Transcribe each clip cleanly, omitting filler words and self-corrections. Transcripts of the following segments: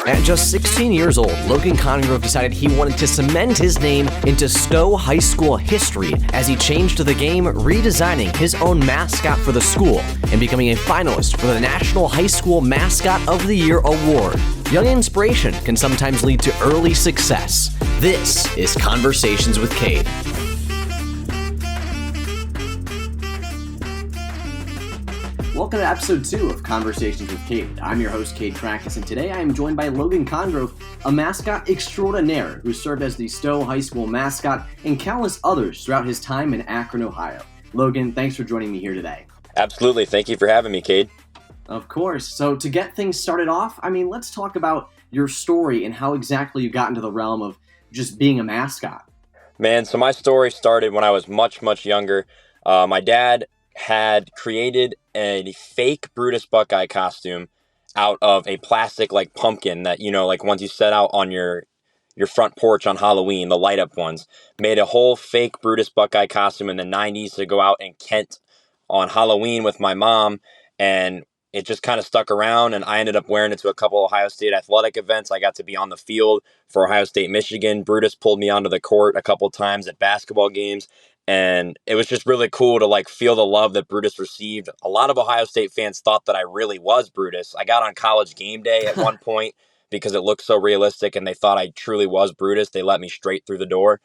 At just 16 years old, Logan Congrove decided he wanted to cement his name into Stow High School history as he changed the game, redesigning his own mascot for the school and becoming a finalist for the National HS Mascot of the Year award. Young inspiration can sometimes lead to early success. This is Conversations with Cade. Welcome to episode 2 of Conversations with Cade. I'm your host, CadeCracas, and today I am joined by Logan Congrove, a mascot extraordinaire who served as the Stow High School mascot and countless others throughout his time in Akron, Ohio. Logan, thanks for joining me here today. Absolutely. Thank you for having me, Cade. Of course. So to get things started off, let's talk about your story and how exactly you got into the realm of just being a mascot. Man, so my story started when I was much, much younger. My dad had created a fake Brutus Buckeye costume out of a plastic pumpkin that, once you set out on your front porch on Halloween, the light up ones. Made a whole fake Brutus Buckeye costume in the 90s to go out in Kent on Halloween with my mom, and it just kind of stuck around, and I ended up wearing it to a couple Ohio State athletic events. I got to be on the field for Ohio State, Michigan. Brutus pulled me onto the court a couple times at basketball games, and it was just really cool to feel the love that Brutus received. A lot of Ohio State fans thought that I really was Brutus. I got on College Game Day at one point because it looked so realistic, and they thought I truly was Brutus. They let me straight through the door.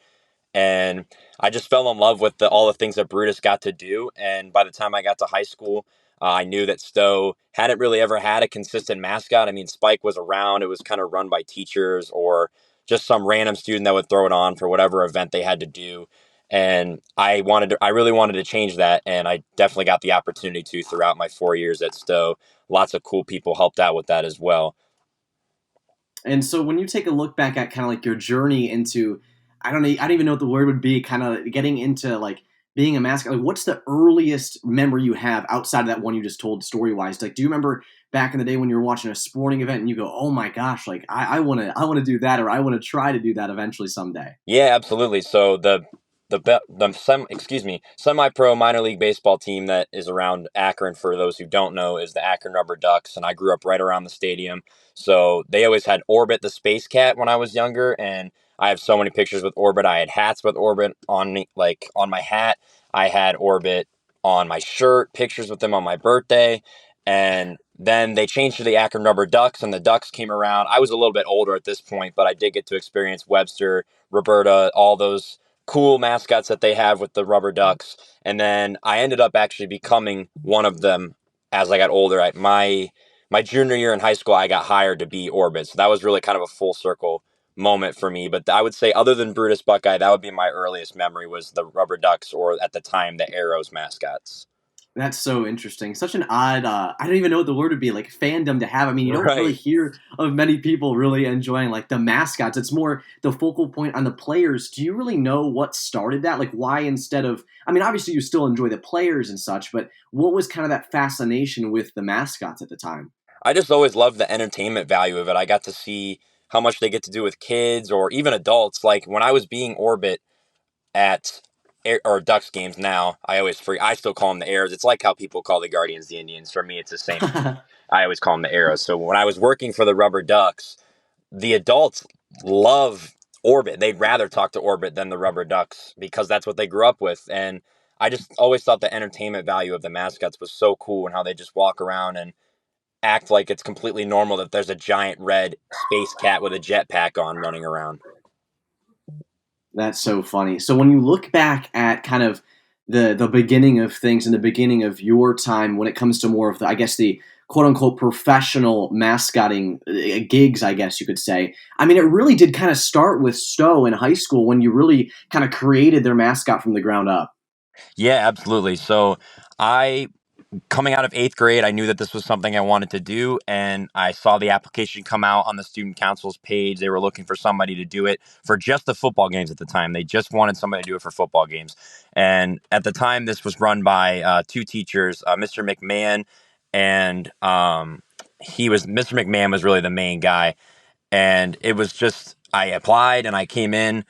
And I just fell in love with all the things that Brutus got to do. And by the time I got to high school, I knew that Stow hadn't really ever had a consistent mascot. Spike was around. It was kind of run by teachers or just some random student that would throw it on for whatever event they had to do. And I really wanted to change that. And I definitely got the opportunity to throughout my 4 years at Stow. Lots of cool people helped out with that as well. And so when you take a look back at kind of your journey into, I don't even know what the word would be, kind of getting into being a mascot, what's the earliest memory you have outside of that one you just told story-wise? Do you remember back in the day when you were watching a sporting event and you go, oh my gosh, I want to do that, or I want to try to do that eventually someday? Yeah, absolutely. So the semi-pro minor league baseball team that is around Akron, for those who don't know, is the Akron Rubber Ducks, and I grew up right around the stadium. So they always had Orbit the space cat when I was younger, and I have so many pictures with Orbit. I had hats with Orbit on me, on my hat. I had Orbit on my shirt, pictures with them on my birthday, and then they changed to the Akron Rubber Ducks, and the Ducks came around. I was a little bit older at this point, but I did get to experience Webster, Roberta, all those cool mascots that they have with the Rubber Ducks. And then I ended up actually becoming one of them as I got older. At my junior year in high school, I got hired to be Orbit. So that was really kind of a full circle moment for me. But I would say, other than Brutus Buckeye, that would be my earliest memory, was the Rubber Ducks, or at the time, the Arrows mascots. That's so interesting. Such an odd, I don't even know what the word would be, fandom to have. You don't really hear of many people really enjoying the mascots. It's more the focal point on the players. Do you really know what started that? Why instead of, obviously you still enjoy the players and such, but what was kind of that fascination with the mascots at the time? I just always loved the entertainment value of it. I got to see how much they get to do with kids or even adults. When I was being Orbit at Ducks games now, I still call them the Arrows. It's like how people call the Guardians the Indians. For me, it's the same. I always call them the Arrows. So when I was working for the Rubber Ducks, the adults love Orbit. They'd rather talk to Orbit than the Rubber Ducks because that's what they grew up with. And I just always thought the entertainment value of the mascots was so cool, and how they just walk around and act like it's completely normal that there's a giant red space cat with a jetpack on running around. That's so funny. So when you look back at kind of the beginning of things and the beginning of your time, when it comes to more of the quote unquote professional mascotting gigs, I guess you could say, it really did kind of start with Stow in high school when you really kind of created their mascot from the ground up. Yeah, absolutely. So coming out of 8th grade, I knew that this was something I wanted to do, and I saw the application come out on the student council's page. They were looking for somebody to do it for just the football games at the time. They just wanted somebody to do it for football games. And at the time, this was run by two teachers, Mr. McMahon, and Mr. McMahon was really the main guy. And it was just, I applied and I came in.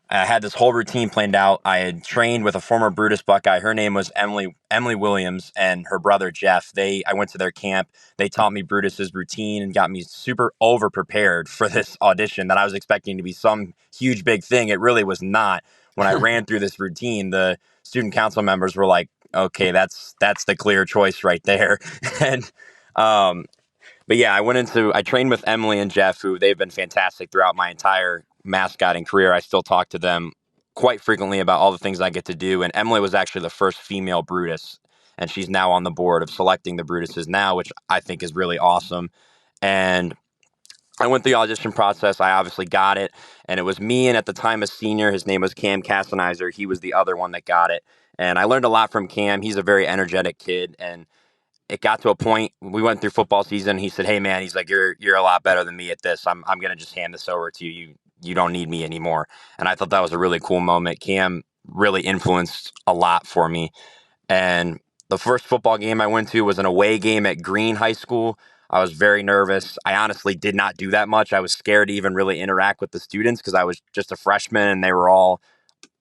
I had this whole routine planned out. I had trained with a former Brutus Buckeye. Her name was Emily Williams, and her brother Jeff. I went to their camp. They taught me Brutus's routine and got me super over prepared for this audition that I was expecting to be some huge big thing. It really was not. When I ran through this routine, the student council members were like, "Okay, that's the clear choice right there." and um, but yeah, I trained with Emily and Jeff, who they've been fantastic throughout my entire mascotting career. I still talk to them quite frequently about all the things I get to do. And Emily was actually the first female Brutus, and she's now on the board of selecting the Brutuses now, which I think is really awesome. And I went through the audition process. I obviously got it. And it was me, and at the time a senior, his name was Cam Castanizer. He was the other one that got it. And I learned a lot from Cam. He's a very energetic kid, and it got to a point, we went through football season. He said, "Hey man," he's like, you're a lot better than me at this. I'm going to just hand this over to you. You don't need me anymore." And I thought that was a really cool moment. Cam really influenced a lot for me. And the first football game I went to was an away game at Green High School. I was very nervous. I honestly did not do that much. I was scared to even really interact with the students because I was just a freshman and they were all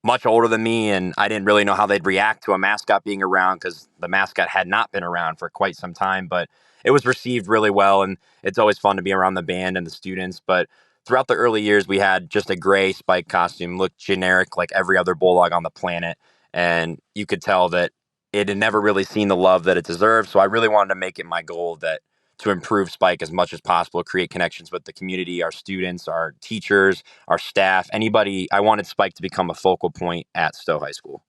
much older than me, and I didn't really know how they'd react to a mascot being around because the mascot had not been around for quite some time. But it was received really well, and it's always fun to be around the band and the students. But throughout the early years, we had just a gray spike costume, looked generic like every other bulldog on the planet, and you could tell that it had never really seen the love that it deserved. So I really wanted to make it my goal that to improve Spike as much as possible, create connections with the community, our students, our teachers, our staff, anybody. I wanted Spike to become a focal point at Stow High School.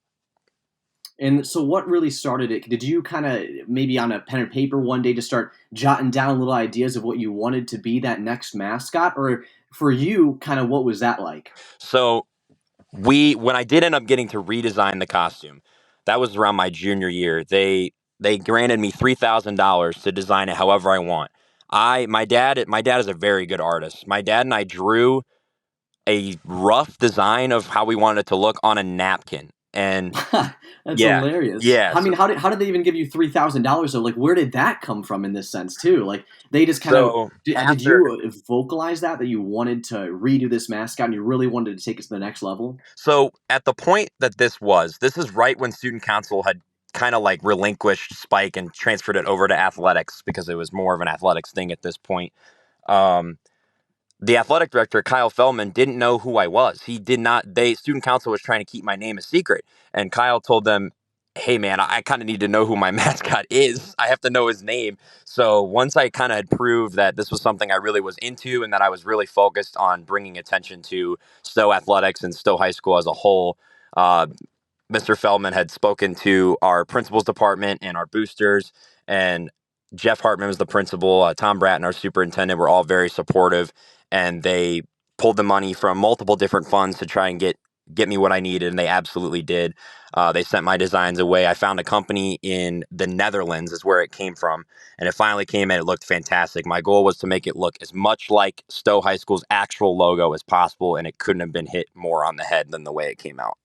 And so, what really started it? Did you kind of maybe on a pen and paper one day just start jotting down little ideas of what you wanted to be that next mascot? Or for you, kind of what was that like? So when I did end up getting to redesign the costume, that was around my junior year. They granted me $3,000 to design it however I want. My dad is a very good artist. My dad and I drew a rough design of how we wanted it to look on a napkin. And That's yeah, hilarious. yeah. I mean, how did they even give you $3,000? Or like, where did that come from in this sense too? Like, they just kind of So did you vocalize that you wanted to redo this mascot and you really wanted to take it to the next level? So at the point that this is right when student council had kind of like relinquished Spike and transferred it over to athletics because it was more of an athletics thing at this point. Um, the athletic director, Kyle Feldman, didn't know who I was. He did not, student council was trying to keep my name a secret. And Kyle told them, "Hey man, I kind of need to know who my mascot is. I have to know his name." So once I kind of had proved that this was something I really was into and that I was really focused on bringing attention to Stowe athletics and Stowe High School as a whole, uh, Mr. Feldman had spoken to our principals department and our boosters, and Jeff Hartman was the principal. Tom Bratton, our superintendent, were all very supportive, and they pulled the money from multiple different funds to try and get me what I needed, and they absolutely did. They sent my designs away. I found a company in the Netherlands is where it came from, and it finally came and it looked fantastic. My goal was to make it look as much like Stowe High School's actual logo as possible, and it couldn't have been hit more on the head than the way it came out.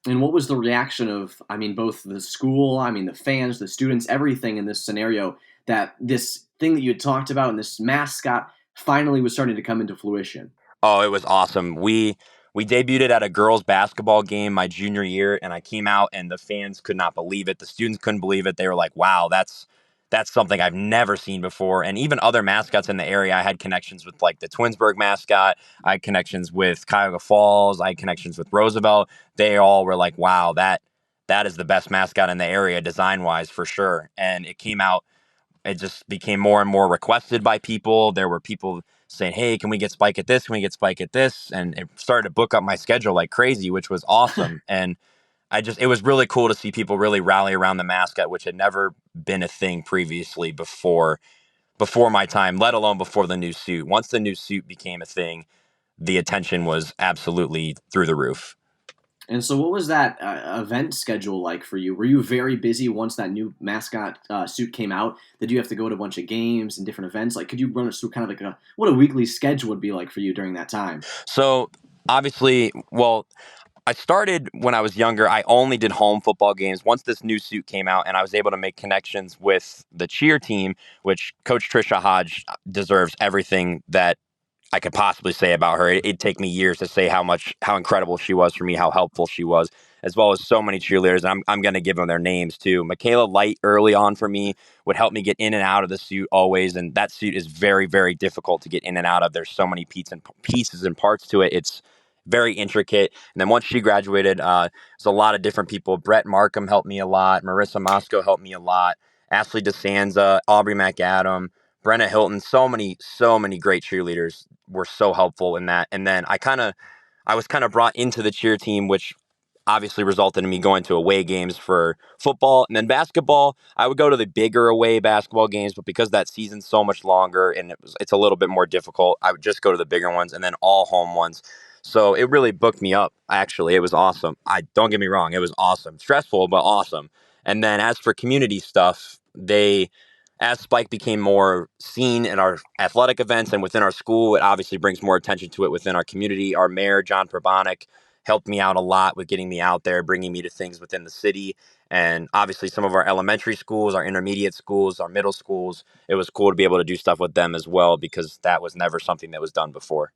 And what was the reaction of, I mean, both the school, I mean, the fans, the students, everything in this scenario that this thing that you had talked about and this mascot finally was starting to come into fruition? Oh, it was awesome. We debuted it at a girls' basketball game my junior year, and I came out, and the fans could not believe it. The students couldn't believe it. They were like, "Wow, that's something I've never seen before." And even other mascots in the area, I had connections with like the Twinsburg mascot. I had connections with Cuyahoga Falls. I had connections with Roosevelt. They all were like, "Wow, that is the best mascot in the area, design wise, for sure." And it came out, it just became more and more requested by people. There were people saying, "Hey, can we get Spike at this? Can we get Spike at this?" And it started to book up my schedule like crazy, which was awesome. And it was really cool to see people really rally around the mascot, which had never been a thing previously before my time, let alone before the new suit. Once the new suit became a thing, the attention was absolutely through the roof. And so, what was that event schedule like for you? Were you very busy once that new mascot suit came out? Did you have to go to a bunch of games and different events? Like, could you run us through kind of like what a weekly schedule would be like for you during that time? So obviously, well, I started when I was younger. I only did home football games. Once this new suit came out and I was able to make connections with the cheer team, which Coach Trisha Hodge deserves everything that I could possibly say about her. It'd take me years to say how incredible she was for me, how helpful she was, as well as so many cheerleaders. And I'm going to give them their names too. Michaela Light early on for me would help me get in and out of the suit always. And that suit is very, very difficult to get in and out of. There's so many pieces and parts to it. It's very intricate. And then once she graduated, there's a lot of different people. Brett Markham helped me a lot. Marissa Moscow helped me a lot. Ashley DeSanza, Aubrey McAdam, Brenna Hilton, so many great cheerleaders were so helpful in that. And then I was kind of brought into the cheer team, which obviously resulted in me going to away games for football. And then basketball, I would go to the bigger away basketball games, but because that season's so much longer and it's a little bit more difficult, I would just go to the bigger ones and then all home ones. So it really booked me up. Actually, it was awesome. I don't get me wrong, it was awesome. Stressful, but awesome. And then as for community stuff, as Spike became more seen in our athletic events and within our school, it obviously brings more attention to it within our community. Our mayor, John Probonic, helped me out a lot with getting me out there, bringing me to things within the city. And obviously some of our elementary schools, our intermediate schools, our middle schools, it was cool to be able to do stuff with them as well, because that was never something that was done before.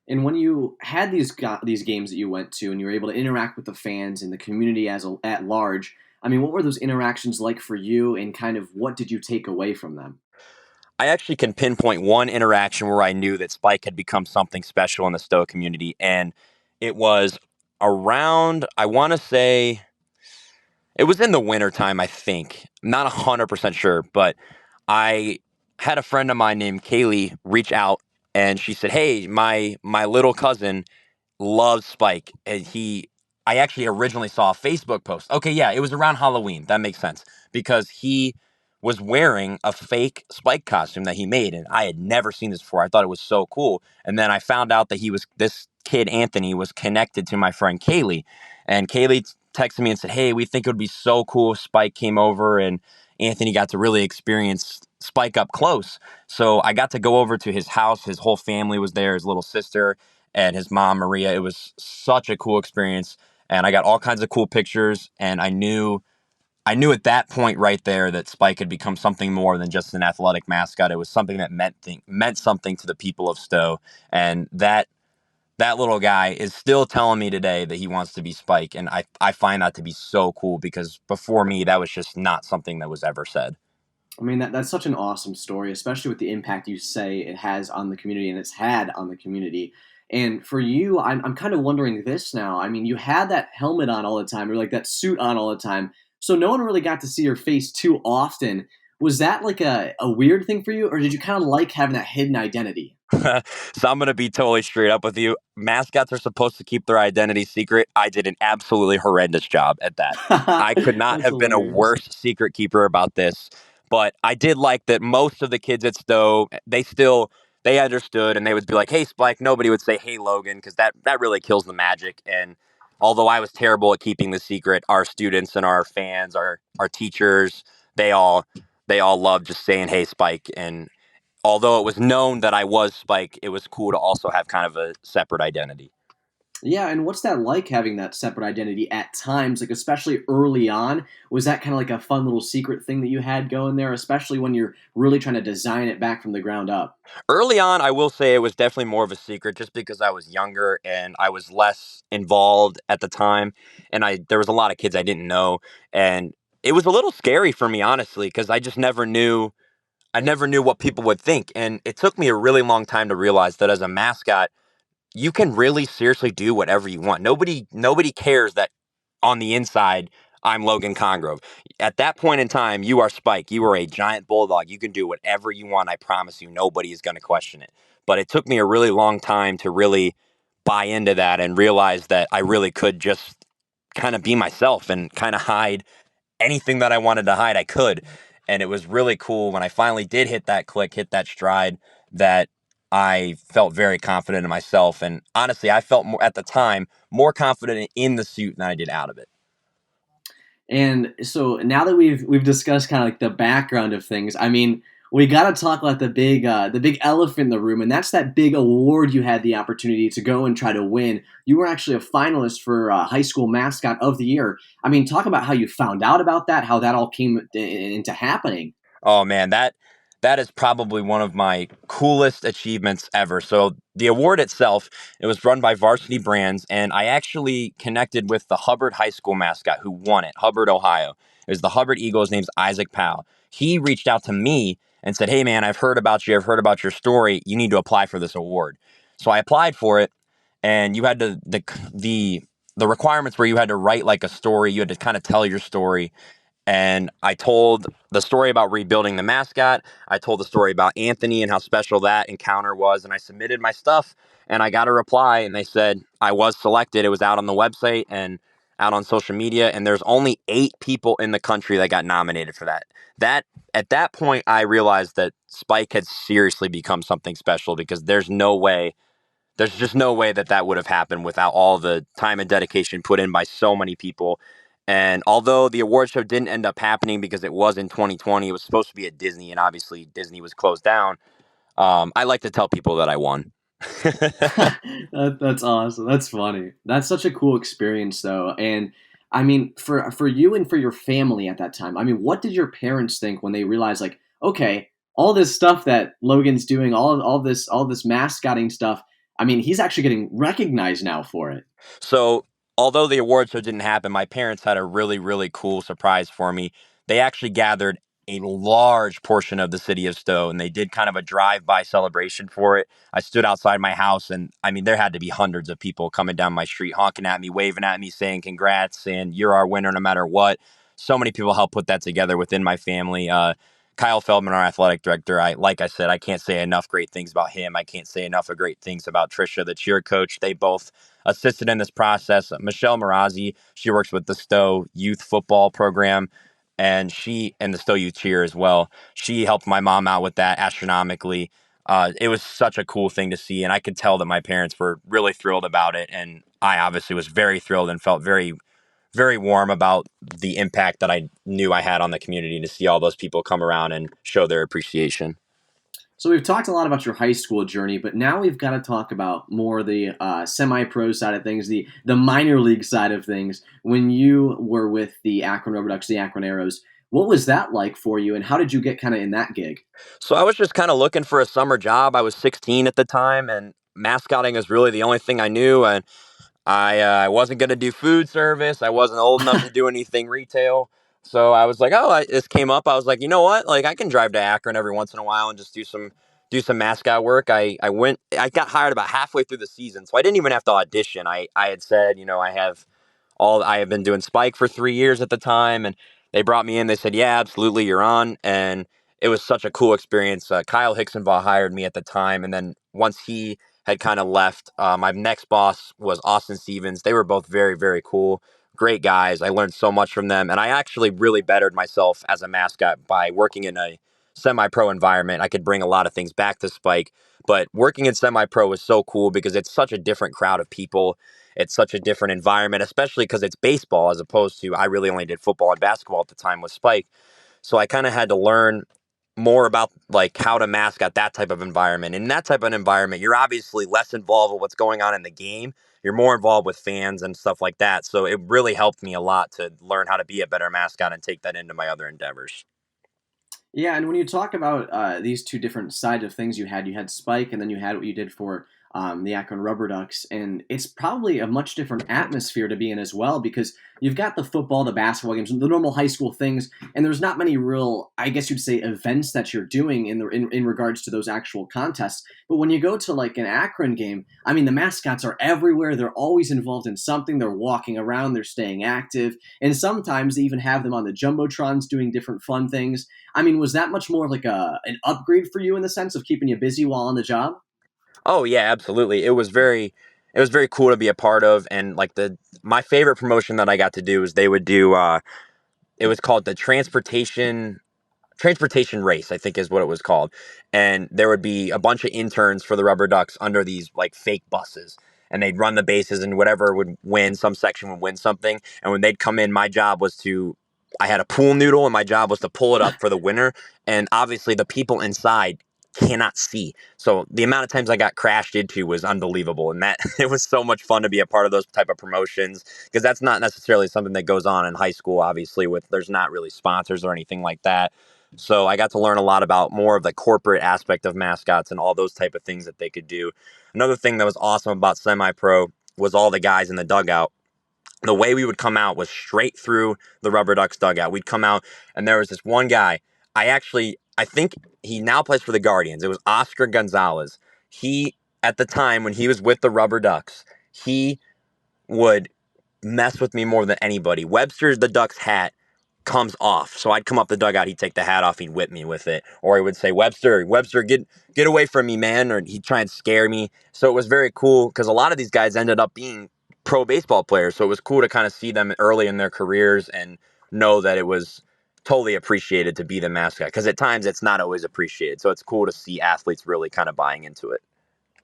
And when you had these games that you went to, and you were able to interact with the fans and the community at large, I mean, what were those interactions like for you, and kind of what did you take away from them? I actually can pinpoint one interaction where I knew that Spike had become something special in the Stowe community. And it was around, I want to say, it was in the wintertime, I think. I'm not 100% sure, but I had a friend of mine named Kaylee reach out, and she said, "Hey, my little cousin loves Spike." And I actually originally saw a Facebook post. Okay, yeah, it was around Halloween. That makes sense, because he was wearing a fake Spike costume that he made, and I had never seen this before. I thought it was so cool. And then I found out that this kid, Anthony, was connected to my friend Kaylee. And Kaylee texted me and said, "Hey, we think it would be so cool if Spike came over and Anthony got to really experience Spike up close." So I got to go over to his house. His whole family was there, his little sister and his mom, Maria. It was such a cool experience. And I got all kinds of cool pictures. And I knew at that point right there that Spike had become something more than just an athletic mascot. It was something that meant something to the people of Stowe. And that little guy is still telling me today that he wants to be Spike. And I find that to be so cool, because before me, that was just not something that was ever said. I mean, that's such an awesome story, especially with the impact you say it has on the community and it's had on the community. And for you, I'm kind of wondering this now. I mean, you had that helmet on all the time, or like that suit on all the time. So no one really got to see your face too often. Was that like a weird thing for you, or did you kind of like having that hidden identity? So I'm going to be totally straight up with you. Mascots are supposed to keep their identity secret. I did an absolutely horrendous job at that. I could not That's have been a hilarious. worse secret keeper about this. But I did like that most of the kids at Stowe, they understood, and they would be like, "Hey, Spike." Nobody would say, "Hey, Logan," because that really kills the magic. And although I was terrible at keeping the secret, our students and our fans, our teachers, they all they all loved just saying, "Hey, Spike." And although it was known that I was Spike, it was cool to also have kind of a separate identity. Yeah, and what's that like having that separate identity at times, like especially early on? Was that kind of like a fun little secret thing that you had going there, especially when you're really trying to design it back from the ground up? Early on, I will say it was definitely more of a secret, just because I was younger and I was less involved at the time. And there was a lot of kids I didn't know. And it was a little scary for me, honestly, because I never knew what people would think. And it took me a really long time to realize that as a mascot, you can really seriously do whatever you want. Nobody cares that on the inside I'm Logan Congrove. At that point in time, you are Spike. You are a giant bulldog. You can do whatever you want. I promise you, nobody is going to question it. But it took me a really long time to really buy into that and realize that I really could just kind of be myself and kind of hide anything that I wanted to hide. I could. And it was really cool when I finally did hit that click, hit that stride, that I felt very confident in myself. And honestly, I felt more, at the time, more confident in the suit than I did out of it. And so now that we've discussed kind of like the background of things, I mean, we got to talk about the big elephant in the room, and that's that big award you had the opportunity to go and try to win. You were actually a finalist for High School Mascot of the Year. I mean, talk about how you found out about that, how that all came into happening. Oh man, that is probably one of my coolest achievements ever. So the award itself, it was run by Varsity Brands, and I actually connected with the Hubbard High School mascot who won it, Hubbard, Ohio. It was the Hubbard Eagle. His name's Isaac Powell. He reached out to me and said, "Hey man, I've heard about you. I've heard about your story. You need to apply for this award." So I applied for it, and you had to the requirements were you had to write like a story. You had to kind of tell your story. And I told the story about rebuilding the mascot. I told the story about Anthony and how special that encounter was. And I submitted my stuff and I got a reply and they said I was selected. It was out on the website and out on social media. And there's only 8 people in the country that got nominated for that. At that point, I realized that Spike had seriously become something special because there's just no way that that would have happened without all the time and dedication put in by so many people. And although the award show didn't end up happening because it was in 2020, it was supposed to be at Disney, and obviously Disney was closed down. I like to tell people that I won. That's awesome. That's funny. That's such a cool experience, though. And I mean, for you and for your family at that time, I mean, what did your parents think when they realized, like, okay, all this stuff that Logan's doing, all this mascotting stuff. I mean, he's actually getting recognized now for it. So, although the award show didn't happen, my parents had a really, really cool surprise for me. They actually gathered a large portion of the city of Stowe and they did kind of a drive-by celebration for it. I stood outside my house and I mean, there had to be hundreds of people coming down my street, honking at me, waving at me, saying congrats, saying you're our winner no matter what. So many people helped put that together within my family. Kyle Feldman, our athletic director, like I said, I can't say enough great things about him. I can't say enough of great things about Trisha, the cheer coach. They both assisted in this process. Michelle Marazzi, she works with the Stowe youth football program and the Stowe youth cheer as well. She helped my mom out with that astronomically. It was such a cool thing to see. And I could tell that my parents were really thrilled about it. And I obviously was very thrilled and felt very, very warm about the impact that I knew I had on the community to see all those people come around and show their appreciation. So we've talked a lot about your high school journey, but now we've got to talk about more the semi-pro side of things, the minor league side of things. When you were with the Akron Rubber Ducks, the Akron Arrows, what was that like for you, and how did you get kind of in that gig? So I was just kind of looking for a summer job. I was 16 at the time, and mascotting is really the only thing I knew. And I wasn't going to do food service. I wasn't old enough to do anything retail. So I was like, this came up. I was like, you know what? Like I can drive to Akron every once in a while and just do some mascot work. I got hired about halfway through the season. So I didn't even have to audition. I had said, I have been doing Spike for 3 years at the time. And they brought me in. They said, yeah, absolutely. You're on. And it was such a cool experience. Kyle Hicksonbaugh hired me at the time. And then once he had kind of left. My next boss was Austin Stevens. They were both very, very cool, great guys. I learned so much from them. And I actually really bettered myself as a mascot by working in a semi-pro environment. I could bring a lot of things back to Spike. But working in semi-pro was so cool because it's such a different crowd of people. It's such a different environment, especially because it's baseball as opposed to I really only did football and basketball at the time with Spike. So I kind of had to learn more about like how to mascot that type of environment. In that type of environment, you're obviously less involved with what's going on in the game. You're more involved with fans and stuff like that. So it really helped me a lot to learn how to be a better mascot and take that into my other endeavors. Yeah, and when you talk about these two different sides of things, you had Spike, and then you had what you did for the Akron Rubber Ducks, and it's probably a much different atmosphere to be in as well because you've got the football, the basketball games, the normal high school things, and there's not many real, I guess you'd say, events that you're doing in regards to those actual contests. But when you go to like an Akron game, I mean, the mascots are everywhere. They're always involved in something. They're walking around. They're staying active, and sometimes they even have them on the jumbotrons doing different fun things. I mean, was that much more like an upgrade for you in the sense of keeping you busy while on the job? Oh yeah, absolutely. It was very cool to be a part of. And like my favorite promotion that I got to do is they would do it was called the transportation race, I think is what it was called. And there would be a bunch of interns for the Rubber Ducks under these like fake buses. And they'd run the bases and whatever would win, some section would win something. And when they'd come in, I had a pool noodle and my job was to pull it up for the winner. And obviously the people inside cannot see. So the amount of times I got crashed into was unbelievable. And that it was so much fun to be a part of those type of promotions, because that's not necessarily something that goes on in high school, obviously, there's not really sponsors or anything like that. So I got to learn a lot about more of the corporate aspect of mascots and all those type of things that they could do. Another thing that was awesome about semi-pro was all the guys in the dugout. The way we would come out was straight through the Rubber Ducks dugout. We'd come out, and there was this one guy. I think he now plays for the Guardians. It was Oscar Gonzalez. He, at the time when he was with the Rubber Ducks, he would mess with me more than anybody. Webster's the Ducks hat comes off. So I'd come up the dugout, he'd take the hat off, he'd whip me with it. Or he would say, Webster, get away from me, man. Or he'd try and scare me. So it was very cool, because a lot of these guys ended up being pro baseball players. So it was cool to kind of see them early in their careers and know that it was totally appreciated to be the mascot. Because at times it's not always appreciated. So it's cool to see athletes really kind of buying into it.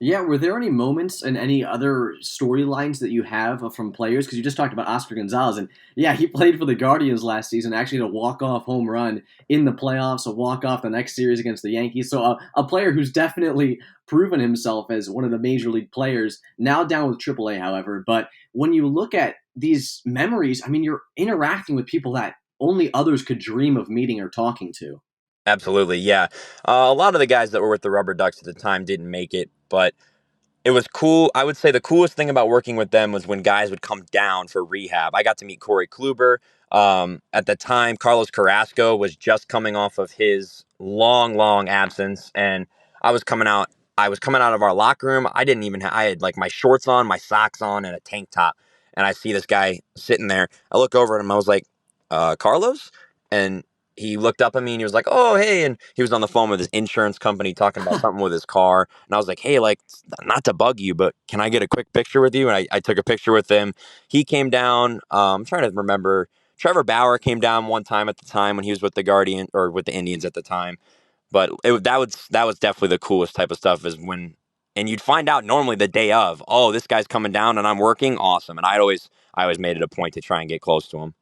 Yeah, were there any moments and any other storylines that you have from players? Because you just talked about Oscar Gonzalez, and yeah, he played for the Guardians last season, actually had a walk-off home run in the playoffs, a walk-off the next series against the Yankees. So a player who's definitely proven himself as one of the major league players, now down with AAA, however. But when you look at these memories, I mean, you're interacting with people that only others could dream of meeting or talking to. Absolutely, yeah. A lot of the guys that were with the Rubber Ducks at the time didn't make it, but it was cool. I would say the coolest thing about working with them was when guys would come down for rehab. I got to meet Corey Kluber. At the time, Carlos Carrasco was just coming off of his long, long absence, and I was coming out. I was coming out of our locker room. I had like my shorts on, my socks on, and a tank top. And I see this guy sitting there. I look over at him. I was like, Carlos? And he looked up at me and he was like, oh, hey. And he was on the phone with his insurance company talking about something with his car. And I was like, hey, like, not to bug you, but can I get a quick picture with you? And I took a picture with him. He came down. I'm trying to remember. Trevor Bauer came down one time at the time when he was with the Guardian or with the Indians at the time. But that was definitely the coolest type of stuff is when, and you'd find out normally the day of, oh, this guy's coming down and I'm working. Awesome. And I always made it a point to try and get close to him.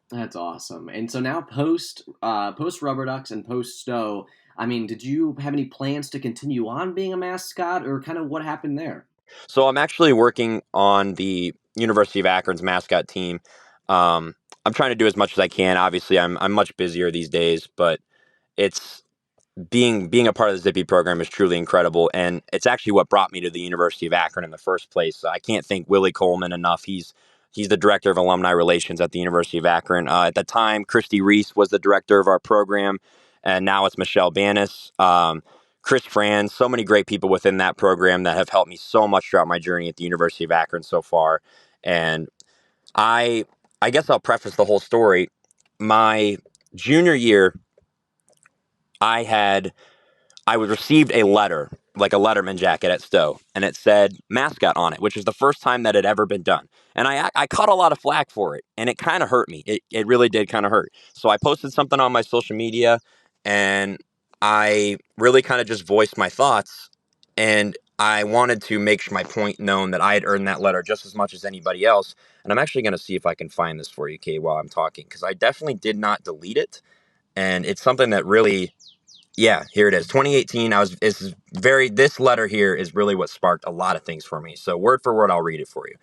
That's awesome. And so now post Rubber Ducks and post Stow, I mean, did you have any plans to continue on being a mascot, or kind of what happened there? So I'm actually working on the University of Akron's mascot team. I'm trying to do as much as I can. Obviously, I'm much busier these days, but it's being a part of the Zippy program is truly incredible, and it's actually what brought me to the University of Akron in the first place. I can't thank Willie Coleman enough. He's the director of alumni relations at the University of Akron. At the time, Christy Reese was the director of our program, and now it's Michelle Banis. Chris Franz, so many great people within that program that have helped me so much throughout my journey at the University of Akron so far. And I I guess I'll preface the whole story. My junior year, I had I was received a letter, like a Letterman jacket at Stowe, and it said mascot on it, which was the first time that had ever been done. And I caught a lot of flack for it, and it kind of hurt me. It really did kind of hurt. So I posted something on my social media, and I really kind of just voiced my thoughts, and I wanted to make my point known that I had earned that letter just as much as anybody else. And I'm actually going to see if I can find this for you, Cade, while I'm talking, because I definitely did not delete it, and it's something that really, yeah, here it is. 2018. This letter here is really what sparked a lot of things for me. So word for word, I'll read it for you.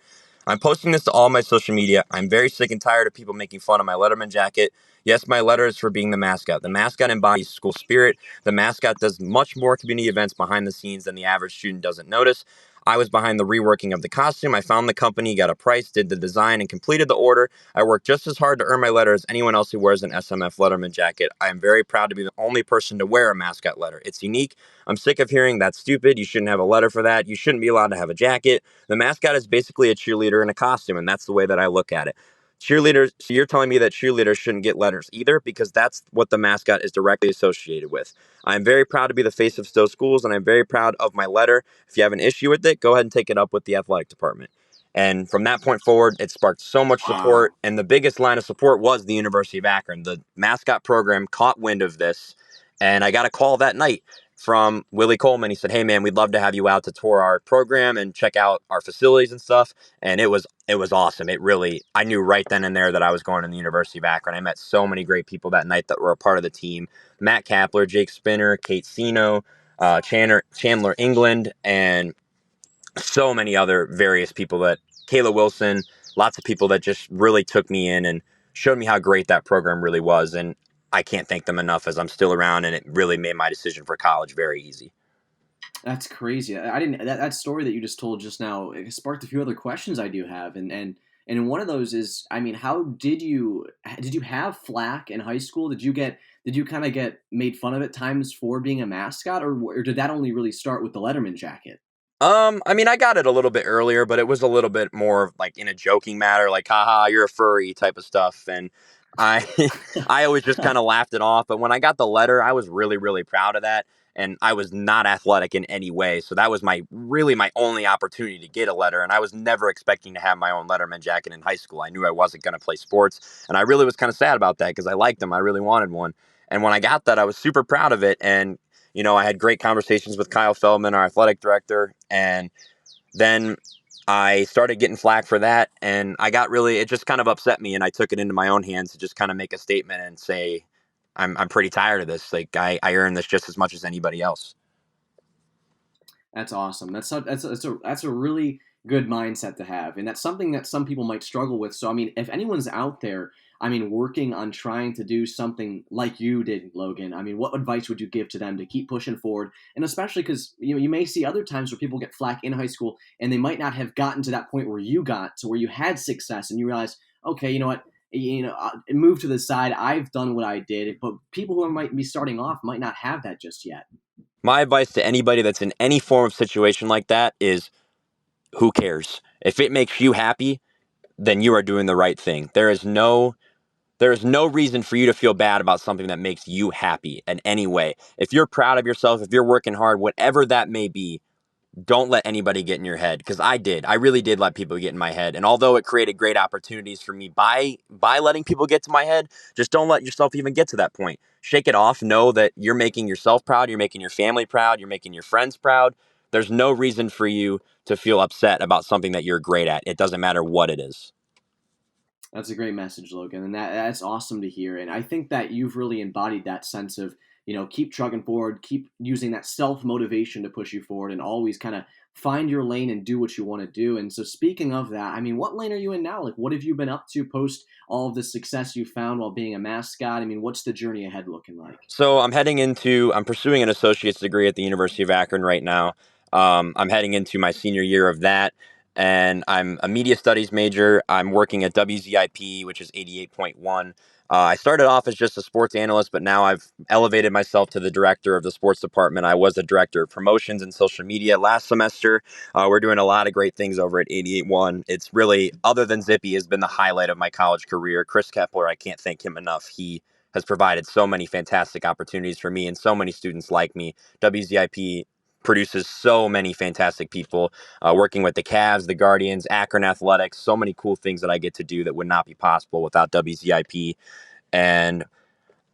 I'm posting this to all my social media. I'm very sick and tired of people making fun of my Letterman jacket. Yes, my letter is for being the mascot. The mascot embodies school spirit. The mascot does much more community events behind the scenes than the average student doesn't notice. I was behind the reworking of the costume. I found the company, got a price, did the design, and completed the order. I worked just as hard to earn my letter as anyone else who wears an SMF Letterman jacket. I am very proud to be the only person to wear a mascot letter. It's unique. I'm sick of hearing that's stupid. You shouldn't have a letter for that. You shouldn't be allowed to have a jacket. The mascot is basically a cheerleader in a costume, and that's the way that I look at it. Cheerleaders, so you're telling me that cheerleaders shouldn't get letters either, because that's what the mascot is directly associated with. I'm very proud to be the face of Stowe Schools, and I'm very proud of my letter. If you have an issue with it, go ahead and take it up with the athletic department. And from that point forward, it sparked so much support. Wow. And the biggest line of support was the University of Akron. The mascot program caught wind of this. And I got a call that night from Willie Coleman. He said, hey, man, we'd love to have you out to tour our program and check out our facilities and stuff. And it was awesome. I knew right then and there that I was going to the University of Akron. I met so many great people that night that were a part of the team. Matt Kapler, Jake Spinner, Kate Sino, Chandler England, and so many other various people that Kayla Wilson, lots of people that just really took me in and showed me how great that program really was. And I can't thank them enough as I'm still around, and it really made my decision for college very easy. That's crazy. I didn't that story that you just told just now, it sparked a few other questions I do have, and one of those is, I mean, how did you have flack in high school? Did you kind of get made fun of at times for being a mascot, or did that only really start with the Letterman jacket? I mean, I got it a little bit earlier, but it was a little bit more like in a joking matter, like, haha, you're a furry type of stuff. And I, I always just kind of laughed it off. But when I got the letter, I was really, really proud of that. And I was not athletic in any way. So that was my only opportunity to get a letter. And I was never expecting to have my own Letterman jacket in high school. I knew I wasn't going to play sports. And I really was kind of sad about that because I liked them. I really wanted one. And when I got that, I was super proud of it. And I had great conversations with Kyle Feldman, our athletic director, and then I started getting flack for that, and it just kind of upset me, and I took it into my own hands to just kind of make a statement and say, I'm pretty tired of this. Like, I earn this just as much as anybody else. That's awesome. That's a really good mindset to have, and that's something that some people might struggle with. So, I mean, if anyone's out there, I mean, working on trying to do something like you did, Logan, I mean, what advice would you give to them to keep pushing forward? And especially because you may see other times where people get flack in high school, and they might not have gotten to that point where you got to, where you had success, and you realize, okay, you know what. Move to the side. I've done what I did, but people who might be starting off might not have that just yet. My advice to anybody that's in any form of situation like that is, who cares? If it makes you happy, then you are doing the right thing. There is no reason for you to feel bad about something that makes you happy in any way. If you're proud of yourself, if you're working hard, whatever that may be, don't let anybody get in your head. Because I did. I really did let people get in my head. And although it created great opportunities for me by letting people get to my head, just don't let yourself even get to that point. Shake it off. Know that you're making yourself proud. You're making your family proud. You're making your friends proud. There's no reason for you to feel upset about something that you're great at. It doesn't matter what it is. That's a great message, Logan, and that's awesome to hear. And I think that you've really embodied that sense of, keep trucking forward, keep using that self motivation to push you forward, and always kind of find your lane and do what you want to do. And so, speaking of that, I mean, what lane are you in now? Like, what have you been up to post all of the success you found while being a mascot? I mean, what's the journey ahead looking like? So I'm pursuing an associate's degree at the University of Akron right now. I'm heading into my senior year of that, and I'm a media studies major. I'm working at WZIP, which is 88.1. I started off as just a sports analyst, but now I've elevated myself to the director of the sports department. I was the director of promotions and social media last semester. We're doing a lot of great things over at 88.1. It's really, other than Zippy, has been the highlight of my college career. Chris Kepler, I can't thank him enough. He has provided so many fantastic opportunities for me and so many students like me. WZIP produces so many fantastic people, working with the Cavs, the Guardians, Akron Athletics, so many cool things that I get to do that would not be possible without WZIP. And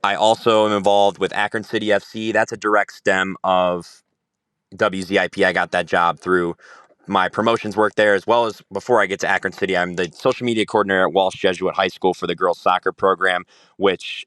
I also am involved with Akron City FC. That's a direct stem of WZIP. I got that job through my promotions work there, as well as before I get to Akron City, I'm the social media coordinator at Walsh Jesuit High School for the girls soccer program, which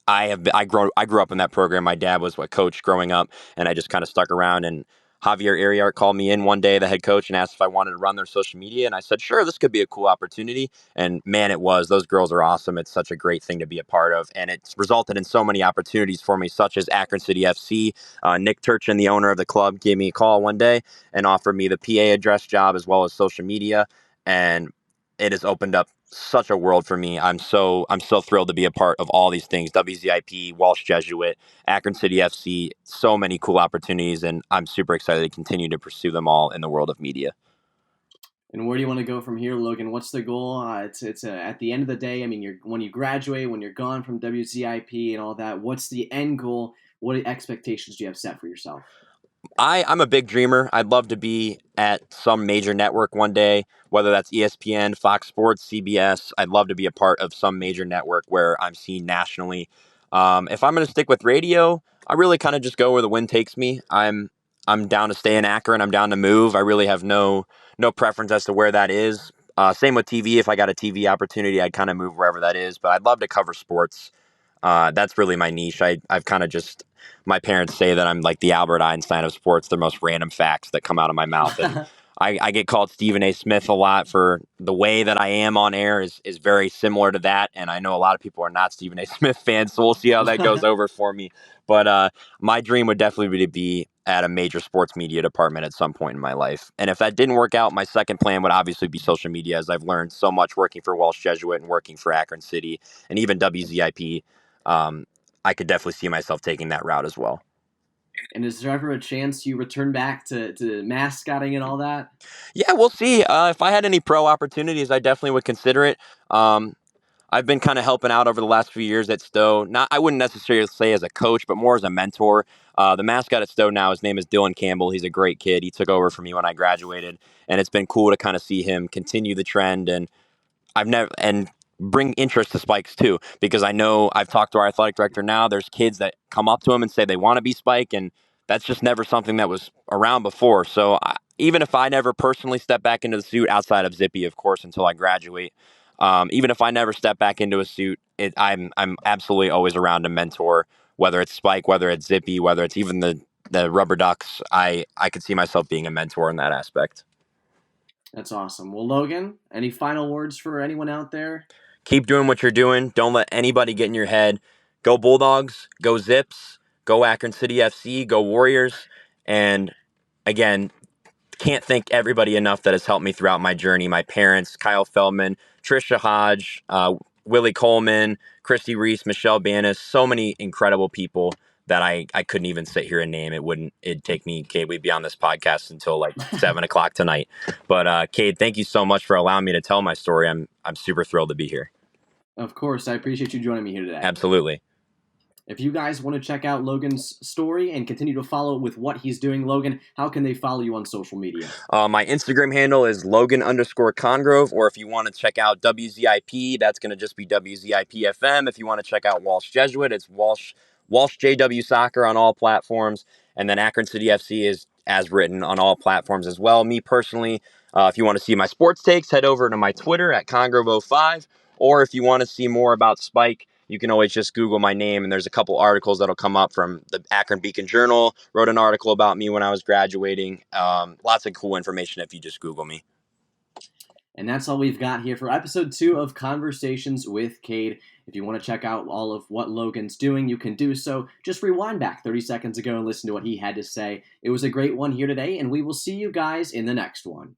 I grew up in that program. My dad was a coach growing up, and I just kind of stuck around. And Javier Ariart called me in one day, the head coach, and asked if I wanted to run their social media. And I said, sure, this could be a cool opportunity. And man, it was. Those girls are awesome. It's such a great thing to be a part of. And it's resulted in so many opportunities for me, such as Akron City FC. Nick Turchin, the owner of the club, gave me a call one day and offered me the PA address job as well as social media. And it has opened up such a world for me. I'm so thrilled to be a part of all these things. WZIP, Walsh Jesuit, Akron City FC, so many cool opportunities, and I'm super excited to continue to pursue them all in the world of media. And where do you want to go from here, Logan? What's the goal? It's at the end of the day. I mean, when you graduate, when you're gone from WCIP and all that. What's the end goal? What expectations do you have set for yourself? I'm a big dreamer. I'd love to be at some major network one day, whether that's ESPN, Fox Sports, CBS. I'd love to be a part of some major network where I'm seen nationally. If I'm going to stick with radio, I really kind of just go where the wind takes me. I'm down to stay in Akron. I'm down to move. I really have no preference as to where that is. Same with TV. If I got a TV opportunity, I'd kind of move wherever that is. But I'd love to cover sports. That's really my niche. I've kind of just, my parents say that I'm like the Albert Einstein of sports, the most random facts that come out of my mouth. And I get called Stephen A. Smith a lot for the way that I am on air is very similar to that. And I know a lot of people are not Stephen A. Smith fans, so we'll see how that goes over for me. But my dream would definitely be to be at a major sports media department at some point in my life. And if that didn't work out, my second plan would obviously be social media, as I've learned so much working for Walsh Jesuit and working for Akron City and even WZIP. I could definitely see myself taking that route as well. And is there ever a chance you return back to mascotting and all that? Yeah, we'll see. If I had any pro opportunities, I definitely would consider it. I've been kind of helping out over the last few years at Stow. Not, I wouldn't necessarily say as a coach, but more as a mentor. The mascot at Stow now, his name is Dylan Campbell. He's a great kid. He took over for me when I graduated, and it's been cool to kind of see him continue the trend. And I've never and bring interest to spikes too, because I know I've talked to our athletic director now. There's kids that come up to him and say they want to be Spike, and that's just never something that was around before. So even if I never personally step back into the suit outside of Zippy, of course, until I graduate, even if I never step back into a suit, I'm absolutely always around to mentor, whether it's Spike, whether it's Zippy, whether it's even the rubber ducks. I could see myself being a mentor in that aspect. That's awesome. Well, Logan, any final words for anyone out there? Keep doing what you're doing. Don't let anybody get in your head. Go Bulldogs, go Zips, go Akron City FC, go Warriors. And again, can't thank everybody enough that has helped me throughout my journey. My parents, Kyle Feldman, Trisha Hodge, Willie Coleman, Christy Reese, Michelle Banis, so many incredible people that I couldn't even sit here and name. It'd take me, Cade, we'd be on this podcast until like 7:00 tonight. But Cade, thank you so much for allowing me to tell my story. I'm super thrilled to be here. Of course, I appreciate you joining me here today. Absolutely. If you guys want to check out Logan's story and continue to follow with what he's doing, Logan, how can they follow you on social media? My Instagram handle is Logan_Congrove, or if you want to check out WZIP, that's going to just be WZIP FM. If you want to check out Walsh Jesuit, it's Walsh JW Soccer on all platforms. And then Akron City FC is as written on all platforms as well. Me personally, if you want to see my sports takes, head over to my Twitter at Congrove05. Or if you want to see more about Spike, you can always just Google my name, and there's a couple articles that'll come up from the Akron Beacon Journal. Wrote an article about me when I was graduating. Lots of cool information if you just Google me. And that's all we've got here for episode 2 of Conversations with Cade. If you want to check out all of what Logan's doing, you can do so. Just rewind back 30 seconds ago and listen to what he had to say. It was a great one here today, and we will see you guys in the next one.